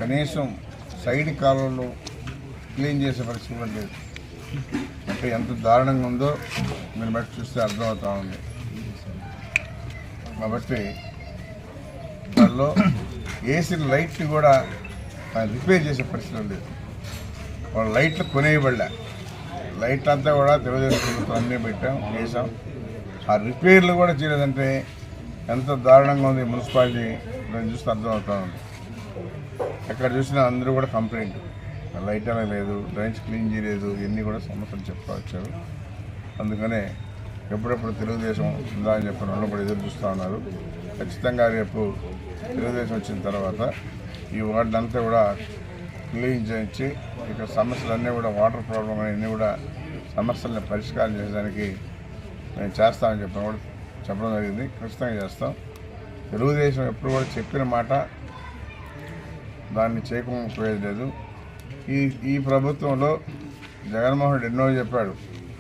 కనీసం సైడ్ కాలువలు క్లీన్ చేసే పరిస్థితి కూడా లేదు. అంటే ఎంత దారుణంగా ఉందో మీరు బట్టి చూస్తే అర్థమవుతా ఉంది. కాబట్టి దానిలో ఏసీ లైట్లు కూడా రిపేర్ చేసే పరిస్థితి లేదు. వాళ్ళు లైట్లు కొనేయబడలే, లైట్లు అంతా కూడా తెలుగుదేశం ప్రభుత్వం అన్నీ పెట్టాం చేసాం. ఆ రిపేర్లు కూడా చేయలేదంటే ఎంత దారుణంగా ఉంది మున్సిపాలిటీ. నేను చూస్తే అర్థమవుతా ఉంది. ఎక్కడ చూసినా అందరూ కూడా కంప్లైంట్, లైట్ అలా లేదు, డ్రైన్స్ క్లీన్ చేయలేదు, ఇవన్నీ కూడా సమస్యలు చెప్తా వచ్చారు. అందుకనే ఎప్పుడెప్పుడు తెలుగుదేశం ఉందా అని చెప్పిన వాళ్ళు కూడా ఎదురు చూస్తూ ఉన్నారు. ఖచ్చితంగా రేపు తెలుగుదేశం వచ్చిన తర్వాత ఈ వార్డులంతా కూడా క్లీన్ చేయించి ఇక్కడ సమస్యలన్నీ కూడా వాటర్ ప్రాబ్లం అన్నీ కూడా సమస్యలను పరిష్కారం చేయడానికి మేము చేస్తామని చెప్పడం జరిగింది. ఖచ్చితంగా చేస్తాం. తెలుగుదేశం ఎప్పుడు కూడా చెప్పిన మాట దాన్ని చేయకపోయేది లేదు. ఈ ప్రభుత్వంలో జగన్మోహన్ రెడ్డి ఎన్నో చెప్పాడు,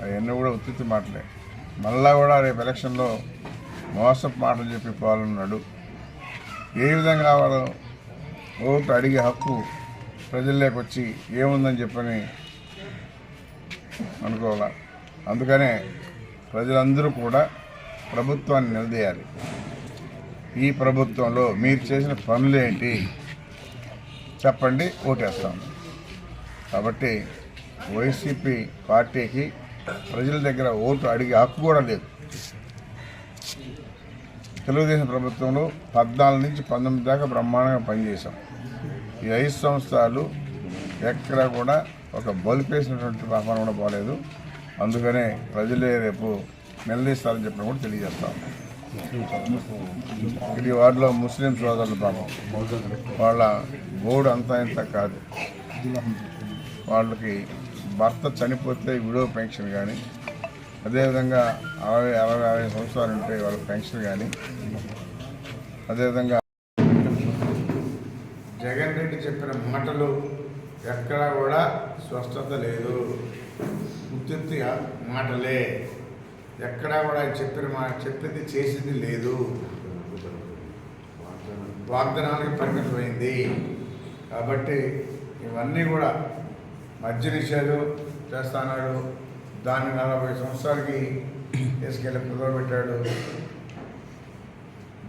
అవన్నీ కూడా ఉత్తిత్తి మాటలే. మళ్ళా కూడా రేపు ఎలక్షన్లో మోసపు మాటలు చెప్పి పోవాలన్నాడు. ఏ విధంగా వాళ్ళు ఓటు అడిగే హక్కు ప్రజల్లోకి వచ్చి ఏముందని చెప్పని అనుకోవాలి. అందుకనే ప్రజలందరూ కూడా ప్రభుత్వాన్ని నిలదీయాలి. ఈ ప్రభుత్వంలో మీరు చేసిన పనులేంటి చెప్పండి, ఓటేస్తాం. కాబట్టి వైసీపీ పార్టీకి ప్రజల దగ్గర ఓటు అడిగే హక్కు కూడా లేదు. తెలుగుదేశం ప్రభుత్వంలో 14 నుంచి 19 దాకా బ్రహ్మాండంగా పనిచేశాం. ఈ 5 సంవత్సరాలు ఎక్కడ కూడా ఒక బలిపేసినటువంటి పాపన కూడా పోలేదు. అందుకనే ప్రజలే రేపు నిలదీస్తారని చెప్పిన కూడా తెలియజేస్తాం. ఇది వార్డులో ముస్లిం సోదరులు పాపం వాళ్ళ బోర్డు అంతా ఇంత కాదు. వాళ్ళకి భర్త చనిపోతే విడో పెన్షన్ కానీ, అదేవిధంగా 60 సంవత్సరాలు ఉంటే వాళ్ళ పెన్షన్ కానీ, అదేవిధంగా జగన్ రెడ్డి చెప్పిన మాటలు ఎక్కడా కూడా స్పష్టత లేదు. ఉత్తిగా మాటలే, ఎక్కడా కూడా చెప్పింది చేసింది లేదు. వాగ్దానానికి పరిమితమైంది. కాబట్టి ఇవన్నీ కూడా మద్య నిషేధం చేస్తున్నాడు, దాన్ని 40 సంవత్సరాలకి తీసుకెళ్ళి కుదరబెట్టాడు.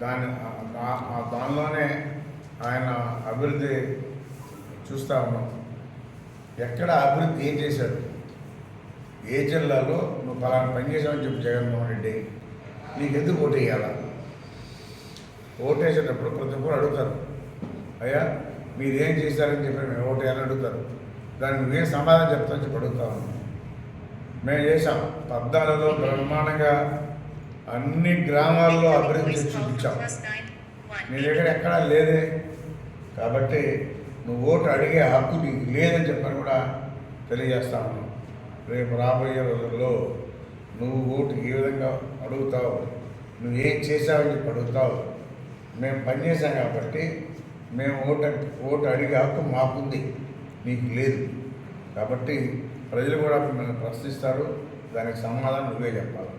దానిలోనే ఆయన అభివృద్ధి చూస్తూ ఉన్నాం. ఎక్కడ అభివృద్ధి ఏం చేశాడు, ఏ జిల్లాలో నువ్వు ఫలానా పని చేసావని చెప్పి జగన్మోహన్ రెడ్డి నీకు ఎందుకు ఓటు వేయాలా? ఓటేసేటప్పుడు ప్రతి ఒక్కరు అడుగుతారు, అయ్యా మీరేం చేశారని చెప్పి మేము ఓటు వేయాలని అడుగుతారు. దానికి నువ్వేం సమాధానం చెప్తామని చెప్పి అడుగుతా ఉన్నాం. మేము చేసాం 14లో బ్రహ్మాండంగా అన్ని గ్రామాల్లో అభివృద్ధి చేసి చూపించాం. నీ దగ్గర ఎక్కడా లేదే. కాబట్టి నువ్వు ఓటు అడిగే హక్కు నీకు లేదని చెప్పని కూడా తెలియజేస్తా ఉన్నాం. రేపు రాబోయే రోజుల్లో నువ్వు ఓటు ఏ విధంగా అడుగుతావు, నువ్వు ఏం చేసావని చెప్పి అడుగుతావు. మేము పనిచేసాం కాబట్టి మేము ఓటు అడిగే హక్కు మాకుంది, నీకు లేదు. కాబట్టి ప్రజలు కూడా మిమ్మల్ని ప్రశ్నిస్తారు, దానికి సమాధానం నువ్వే చెప్పాలి.